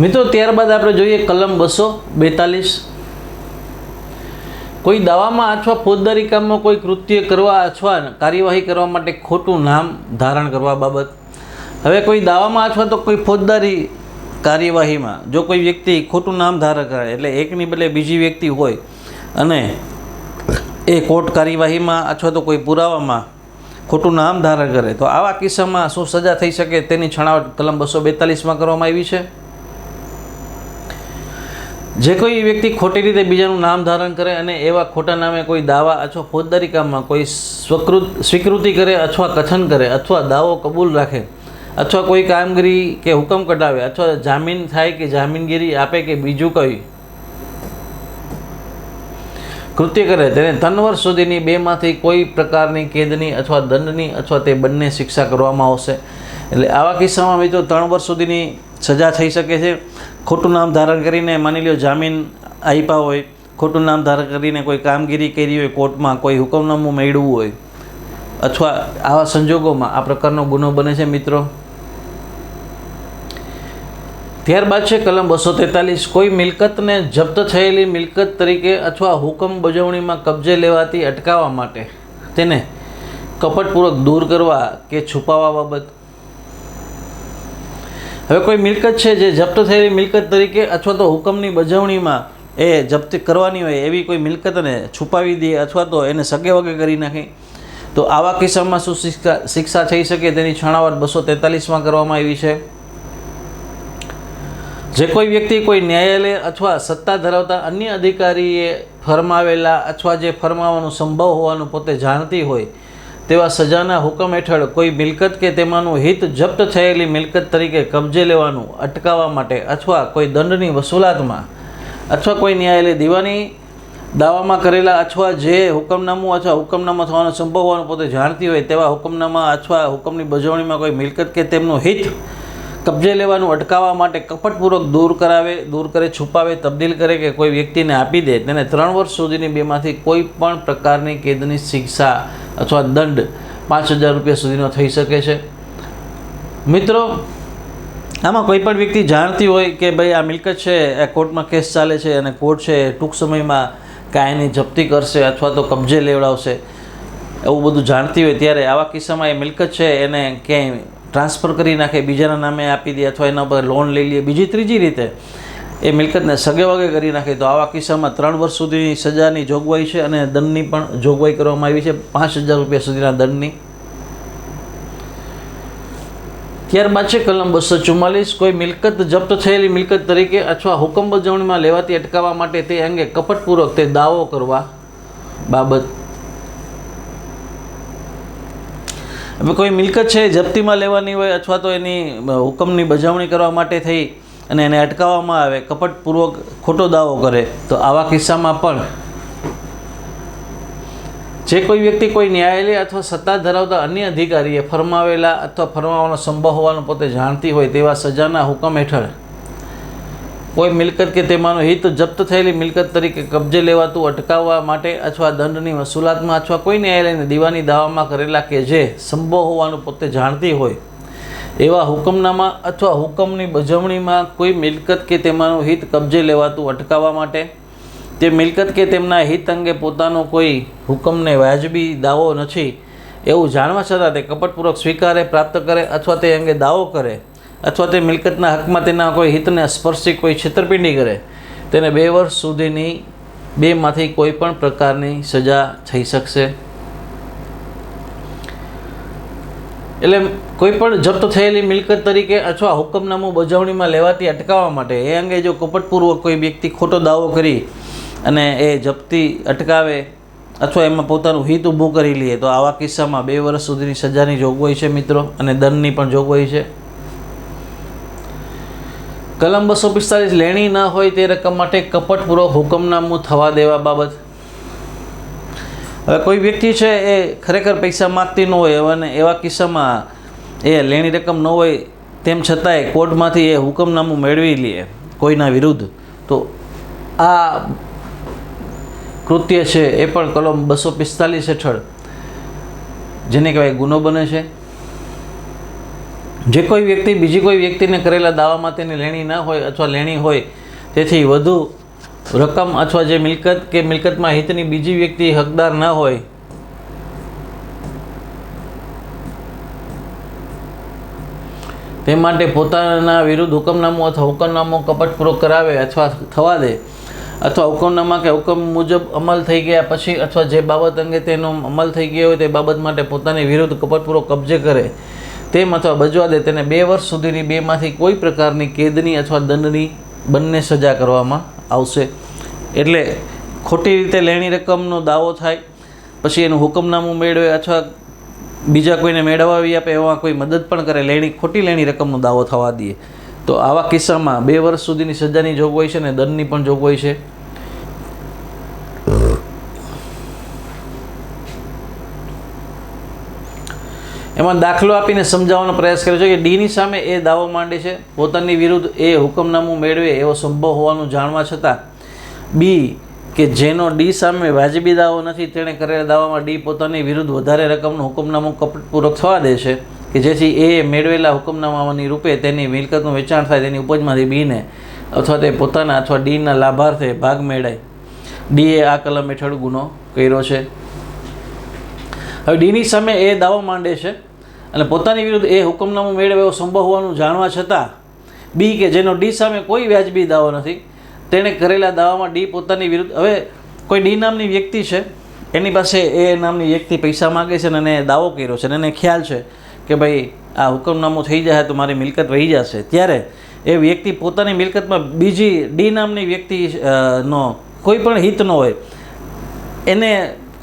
મિત્રો ત્યારબાદ આપણે જોઈએ કલમ 242। કોઈ દાવામાં અથવા ફોજદારી કામમાં કોઈ કૃત્ય કરવા અથવા કાર્યવાહી કરવા માટે ખોટું નામ ધારણ કરવા બાબત। હવે કોઈ દાવામાં અથવા તો કોઈ ફોજદારી કાર્યવાહીમાં જો કોઈ વ્યક્તિ ખોટું નામ ધારણ કરે, એટલે એકની બદલે બીજી વ્યક્તિ હોય અને એ કોર્ટ કાર્યવાહીમાં અથવા તો કોઈ પુરાવામાં ખોટું નામ ધારણ કરે, તો આવા કિસ્સામાં શું સજા થઈ શકે તેની છણાવટ કલમ 242માં કરવામાં આવી છે। જે કોઈ વ્યક્તિ ખોટી રીતે બીજાનું નામ ધારણ કરે અને એવા ખોટા નામે કોઈ દાવા અથવા ફોજદારી કામમાં કોઈ સ્વીકૃતિ કરે અથવા કથન કરે અથવા દાવો કબૂલ રાખે અથવા કોઈ કામગીરી કે હુકમ કઢાવે અથવા જામીન થાય કે જામીનગીરી આપે કે બીજું કોઈ કૃત્ય કરે, તેને 3 વર્ષ સુધીની બેમાંથી કોઈ પ્રકારની કેદની અથવા દંડની અથવા તે બંને શિક્ષા કરવામાં આવશે। એટલે આવા કિસ્સામાં મિત્રો 3 વર્ષ સુધીની સજા થઈ શકે છે। ખોટું નામ ધારણ કરીને માની લો જામીન આપ્યા હોય, ખોટું નામ ધારણ કરીને કોઈ કામગીરી કરી હોય, કોર્ટમાં કોઈ હુકમનામું મેળવ્યું હોય, અથવા આવા સંજોગોમાં આ પ્રકારનો ગુનો બને છે મિત્રો। ત્યારબાદ છે કલમ 243। કોઈ મિલકતને જપ્ત થયેલી મિલકત તરીકે અથવા હુકમ બજાવણીમાં કબજે લેવાથી અટકાવવા માટે તેને કપટપૂર્વક દૂર કરવા કે છુપાવવા બાબત। હવે કોઈ મિલકત છે જે જપ્ત થયેલી મિલકત તરીકે અથવા તો હુકમની બજાવણીમાં એ જપ્ત કરવાની હોય એવી કોઈ મિલકતને છુપાવી દે અથવા તો એને સગે વગે કરી નાખે, તો આવા કિસ્સામાં શું શિક્ષા થઈ શકે તેની છણાવટ 243માં કરવામાં આવી છે। જે કોઈ વ્યક્તિ કોઈ ન્યાયાલય અથવા સત્તા ધરાવતા અન્ય અધિકારીએ ફરમાવેલા અથવા જે ફરમાવવાનો સંભવ હોવાનું પોતે જાણતી હોય તેવા સજાના હુકમ હેઠળ કોઈ મિલકત કે તેમાંનું હિત જપ્ત થયેલી મિલકત તરીકે કબજે લેવાનું અટકાવવા માટે અથવા કોઈ દંડની વસૂલાતમાં અથવા કોઈ ન્યાયાલય દીવાની દાવામાં કરેલા અથવા જે હુકમનામું અથવા હુકમનામા થવાનો સંભવ હોવાનું પોતે જાણતી હોય તેવા હુકમનામા અથવા હુકમની બજાવણીમાં કોઈ મિલકત કે તેમનું હિત કબજે લેવાનું અટકાવવા માટે કપટપૂર્વક દૂર કરે, છુપાવે, તબદીલ કરે કે કોઈ વ્યક્તિને આપી દે, તેને 3 વર્ષ સુધીની બેમાંથી કોઈ પણ પ્રકારની કેદની શિક્ષા અથવા દંડ 5,000 રૂપિયા સુધીનો થઈ શકે છે। મિત્રો આમાં કોઈ પણ વ્યક્તિ જાણતી હોય કે ભાઈ આ મિલકત છે, એ કોર્ટમાં કેસ ચાલે છે અને કોર્ટ છે ટૂંક સમયમાં કાયની જપ્તી કરશે અથવા તો કબજે લેવડાવશે, એવું બધું જાણતી હોય ત્યારે આવા કિસ્સામાં એ મિલકત છે એને ક્યાંય ટ્રાન્સફર કરી નાખે, બીજાના નામે આપી દે અથવા એના પર લોન લઈ લે, બીજી ત્રીજી રીતે એ મિલકતને સગે વગે કરી નાખે, તો આવા કિસ્સામાં 3 વર્ષ સુધીની સજાની જોગવાઈ છે અને દંડની પણ જોગવાઈ કરવામાં આવી છે, 5,000 રૂપિયા સુધીના દંડની। ત્યારબાદ છે કલમ 244। કોઈ મિલકત જપ્ત થયેલી મિલકત તરીકે અથવા હુકમ બજાવણીમાં લેવાથી અટકાવવા માટે તે અંગે કપટપૂર્વક તે દાવો કરવા બાબત। હવે કોઈ મિલકત છે જપ્તીમાં લેવાની હોય અથવા તો એની હુકમની બજાવણી કરવા માટે થઈ અને એને અટકાવવામાં આવે, કપટપૂર્વક ખોટો દાવો કરે, તો આવા કિસ્સામાં પણ જે કોઈ વ્યક્તિ કોઈ ન્યાયાલય અથવા સત્તા ધરાવતા અન્ય અધિકારીએ ફરમાવેલા અથવા ફરમાવવાનો સંભવ હોવાનું પોતે જાણતી હોય તેવા સજાના હુકમ હેઠળ કોઈ મિલકત કે તેમાંનું હિત જપ્ત થયેલી મિલકત તરીકે કબજે લેવાતું અટકાવવા માટે અથવા દંડની વસૂલાતમાં અથવા કોઈ ન્યાયાલયને દીવાની દાવામાં કરેલા કે જે સંભવ હોવાનું પોતે જાણતી હોય એવા હુકમનામા અથવા હુકમની બજાવણીમાં કોઈ મિલકત કે તેમાંનું હિત કબજે લેવાતું અટકાવવા માટે તે મિલકત કે તેમના હિત અંગે પોતાનો કોઈ હુકમને વાજબી દાવો નથી એવું જાણવા છતાં તે કપટપૂર્વક સ્વીકારે, પ્રાપ્ત કરે અથવા તે અંગે દાવો કરે અથવા તે મિલકતના હકમાં તેના કોઈ હિતને સ્પર્શી કોઈ છેતરપિંડી કરે, તેને 2 વર્ષ સુધીની બેમાંથી કોઈ પણ પ્રકારની સજા થઈ શકશે। એટલે કોઈ પણ જપ્ત થયેલી મિલકત તરીકે અથવા હુકમનામું બજાવણીમાં લેવાથી અટકાવવા માટે એ અંગે જો કપટપૂર્વક કોઈ વ્યક્તિ ખોટો દાવો કરી અને એ જપ્તી અટકાવે અથવા એમાં પોતાનું હિત ઊભું કરી લે, તો આવા કિસ્સામાં 2 વર્ષ સુધીની સજાની જોગવાઈ છે મિત્રો, અને દંડની પણ જોગવાઈ છે। કલમ 245 લેણી ન હોય તે રકમ માટે કપટપૂર્વક હુકમનામું થવા દેવા બાબત। હવે કોઈ વ્યક્તિ છે એ ખરેખર પૈસા માગતી ન હોય અને એવા કિસ્સામાં એ લેણી રકમ ન હોય તેમ છતાંય કોર્ટમાંથી એ હુકમનામું મેળવી લે કોઈના વિરુદ્ધ, તો આ કૃત્ય છે એ પણ કલમ 245 હેઠળ જેને કહેવાય ગુનો બને છે। જે કોઈ વ્યક્તિ બીજી કોઈ વ્યક્તિને કરેલા દાવામાં તેની લેણી ન હોય અથવા લેણી હોય તેથી વધુ રકમ અથવા જે મિલકત કે મિલકતમાં હિતની બીજી વ્યક્તિ હકદાર ન હોય તે માટે પોતાના વિરુદ્ધ હુકમનામું અથવા હુકમનામું કપટપૂર્વક કરાવે અથવા થવા દે અથવા હુકમનામા કે હુકમ મુજબ અમલ થઈ ગયા પછી અથવા જે બાબત અંગે તેનો અમલ થઈ ગયો હોય તે બાબત માટે પોતાની વિરુદ્ધ કપટપૂર્વક કબજે કરે તેમ અથવા બજવા દે તેને 2 વર્ષ સુધીની બેમાંથી કોઈ પ્રકારની કેદની અથવા દંડની બંને સજા કરવામાં આવશે. એટલે ખોટી રીતે લેણી રકમનો દાવો થાય પછી એનું હુકમનામું મેળવે અથવા બીજા કોઈને મેળવાવી આપે એવા કોઈ મદદ પણ કરે, ખોટી લેણી રકમનો દાવો થવા દે તો આવા કિસ્સામાં 2 વર્ષ સુધીની સજાની જોગવાઈ છે અને દંડની પણ જોગવાઈ છે. એમાં દાખલો આપીને સમજાવવાનો પ્રયાસ કર્યો છે કે ડીની સામે એ દાવો માંડે છે, પોતાની વિરુદ્ધ એ હુકમનામું મેળવે એવો સંભવ હોવાનું જાણવા છતાં બી કે જેનો ડી સામે વાજબી દાવો નથી તેણે કરેલા દાવામાં ડી પોતાની વિરુદ્ધ વધારે રકમનું હુકમનામું કપટપૂર્વક થવા દે છે કે જેથી એ મેળવેલા હુકમનામાની રૂપે તેની મિલકતનું વેચાણ થાય, તેની ઉપજમાંથી બીને અથવા તે પોતાના અથવા ડીના લાભાર્થે ભાગ મેળાય. ડીએ આ કલમ હેઠળ ગુનો કર્યો છે. હવે ડીની સામે એ દાવો માંડે છે અને પોતાની વિરુદ્ધ એ હુકમનામું મેળવે એવો સંભવ હોવાનું જાણવા છતાં બી કે જેનો ડી સામે કોઈ વ્યાજબી દાવો નથી તેણે કરેલા દાવામાં ડી પોતાની વિરુદ્ધ, હવે કોઈ ડી નામની વ્યક્તિ છે, એની પાસે એ નામની વ્યક્તિ પૈસા માગે છે અને એને દાવો કર્યો છે અને એને ખ્યાલ છે કે ભાઈ આ હુકમનામું થઈ જાય તો મારી મિલકત વહી જશે, ત્યારે એ વ્યક્તિ પોતાની મિલકતમાં બીજી ડી નામની વ્યક્તિ નો કોઈ પણ હિત ન હોય એને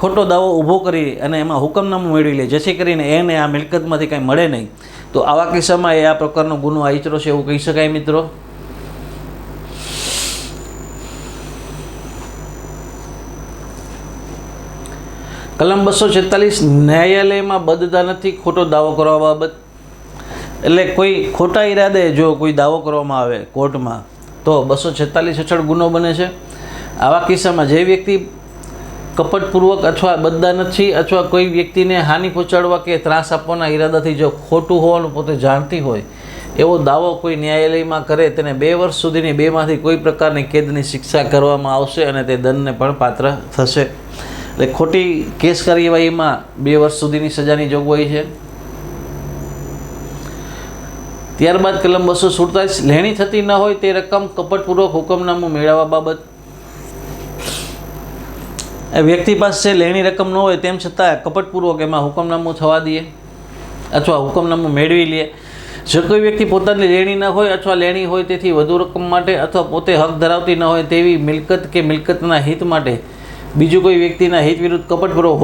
ખોટો દાવો ઊભો કરી અને એમાં હુકમનામું મેળવી લે જેથી કરીને એને આ મિલકતમાંથી કંઈ મળે નહીં. તો આવા કિસ્સામાં એ આ પ્રકારનો ગુનો આચરો છે એવું કહી શકાય મિત્રો. કલમ 246 ન્યાયાલયમાં બદ્ધતા નથી ખોટો દાવો કરવા બાબત. એટલે કોઈ ખોટા ઈરાદે જો કોઈ દાવો કરવામાં આવે કોર્ટમાં તો 246 હેઠળ ગુનો બને છે. આવા કિસ્સામાં જે વ્યક્તિ કપટપૂર્વક અથવા બદ્ધા નથી અથવા કોઈ વ્યક્તિને હાનિ પહોંચાડવા કે ત્રાસ આપવાના ઈરાદાથી જો ખોટું હોવાનું પોતે જાણતી હોય એવો દાવો કોઈ ન્યાયાલયમાં કરે તેને 2 વર્ષ સુધીની બેમાંથી કોઈ પ્રકારની કેદની શિક્ષા કરવામાં આવશે અને તે દંડને પણ પાત્ર થશે. એટલે ખોટી કેસ કાર્યવાહીમાં 2 વર્ષ સુધીની સજાની જોગવાઈ છે. ત્યારબાદ કલમ 247 લેણી થતી ન હોય તે રકમ કપટપૂર્વક હુકમનામું મેળવવા બાબત. વ્યક્તિ પાસે લેણી રકમ ન હોય તેમ છતાં કપટપૂર્વક એમાં હુકમનામું થવા દે અથવા હુકમનામું મેળવી લે. જો કોઈ વ્યક્તિ પોતાની લેણી ન હોય અથવા લેણી હોય તેથી વધુ રકમ માટે અથવા પોતે હક ધરાવતી ન હોય તેવી મિલકત કે મિલકતના હિત માટે બીજું કોઈ વ્યક્તિના હિત વિરુદ્ધ કપટપૂર્વક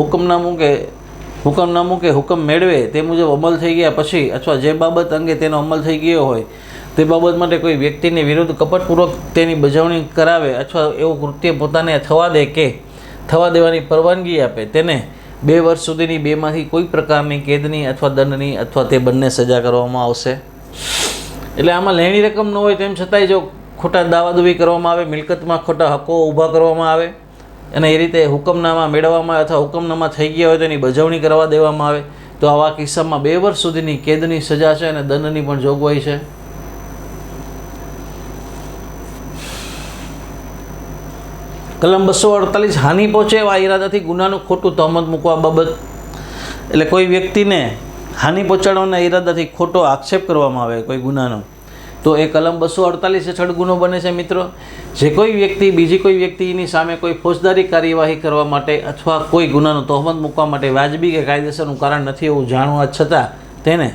હુકમનામું કે હુકમ મેળવે તે મુજબ અમલ થઈ ગયા પછી અથવા જે બાબત અંગે તેનો અમલ થઈ ગયો હોય તે બાબત માટે કોઈ વ્યક્તિની વિરુદ્ધ કપટપૂર્વક તેની બજાવણી કરાવે અથવા એવું કૃત્ય પોતાને થવા દે કે થવા દેવાની પરવાનગી આપે તેને 2 વર્ષ સુધીની બેમાંથી કોઈ પ્રકારની કેદની અથવા દંડની અથવા તે બંને સજા કરવામાં આવશે. એટલે આમાં લેણી રકમ ન હોય તેમ છતાંય જો ખોટા દાવાદાવી કરવામાં આવે, મિલકતમાં ખોટા હકો ઊભા કરવામાં આવે અને એ રીતે હુકમનામા મેળવવામાં આવે અથવા હુકમનામા થઈ ગયા હોય તેની બજાવણી કરવા દેવામાં આવે તો આવા કિસ્સામાં 2 વર્ષ સુધીની કેદની સજા છે અને દંડની પણ જોગવાઈ છે. કલમ 248 હાનિ પહોંચે એવા ઈરાદાથી ગુનાનું ખોટું તહમત મૂકવા બાબત. એટલે કોઈ વ્યક્તિને હાનિ પહોંચાડવાના ઈરાદાથી ખોટો આક્ષેપ કરવામાં આવે કોઈ ગુનાનો તો એ કલમ 248 હેઠળ ગુનો બને છે મિત્રો. જે કોઈ વ્યક્તિ બીજી કોઈ વ્યક્તિની સામે કોઈ ફોજદારી કાર્યવાહી કરવા માટે અથવા કોઈ ગુનાનો તહમત મૂકવા માટે વાજબી કે કાયદેસરનું કારણ નથી એવું જાણવા છતાં તેને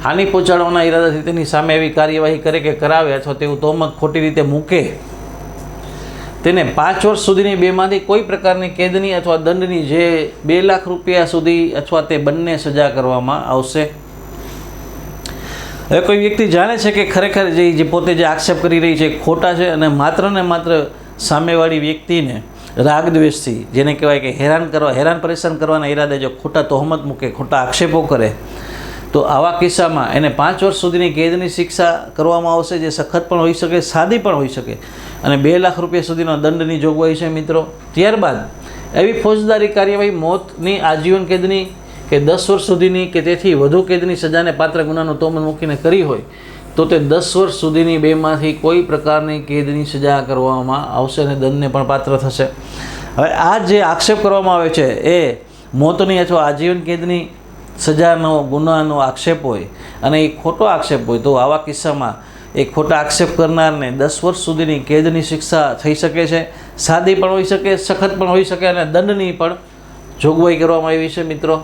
હાનિ પહોંચાડવાના ઈરાદાથી તેની સામે એવી કાર્યવાહી કરે કે કરાવે અથવા તેવું તહમત ખોટી રીતે મૂકે તેને 5 વર્ષ સુધીની બેમાંથી કોઈ પ્રકારની કેદની અથવા દંડની જે 2 લાખ રૂપિયા સુધી અથવા તે બંને સજા કરવામાં આવશે. હવે કોઈ વ્યક્તિ જાણે છે કે ખરેખર જે પોતે જે આક્ષેપ કરી રહી છે ખોટા છે અને માત્ર સામેવાળી વ્યક્તિને રાગ દ્વેષથી જેને કહેવાય કે હેરાન પરેશાન કરવાના ઈરાદે જો ખોટા તહમત મૂકે, ખોટા આક્ષેપો કરે તો આવા કિસ્સામાં એને 5 વર્ષ સુધીની કેદની શિક્ષા કરવામાં આવશે જે સખત પણ હોઈ શકે, સાદી પણ હોઈ શકે અને 2 લાખ રૂપિયા સુધીનો દંડની જોગવાઈ છે મિત્રો. ત્યારબાદ એવી ફોજદારી કાર્યવાહી મોતની, આજીવન કેદની કે 10 વર્ષ સુધીની કે તેથી વધુ કેદની સજાને પાત્ર ગુનાનો તોમત મૂકીને કરી હોય તો તે 10 વર્ષ સુધીની બેમાંથી કોઈ પ્રકારની કેદની સજા કરવામાં આવશે અને દંડને પણ પાત્ર થશે. હવે આ જે આક્ષેપ કરવામાં આવે છે એ મોતની અથવા આજીવન કેદની સજાનો ગુનાનો આક્ષેપ હોય અને એ ખોટો આક્ષેપ હોય તો આવા કિસ્સામાં એ ખોટા આક્ષેપ કરનારને 10 વર્ષ સુધીની કેદની શિક્ષા થઈ શકે છે. સાદી પણ હોઈ શકે, સખત પણ હોઈ શકે અને દંડની પણ જોગવાઈ કરવામાં આવી છે મિત્રો.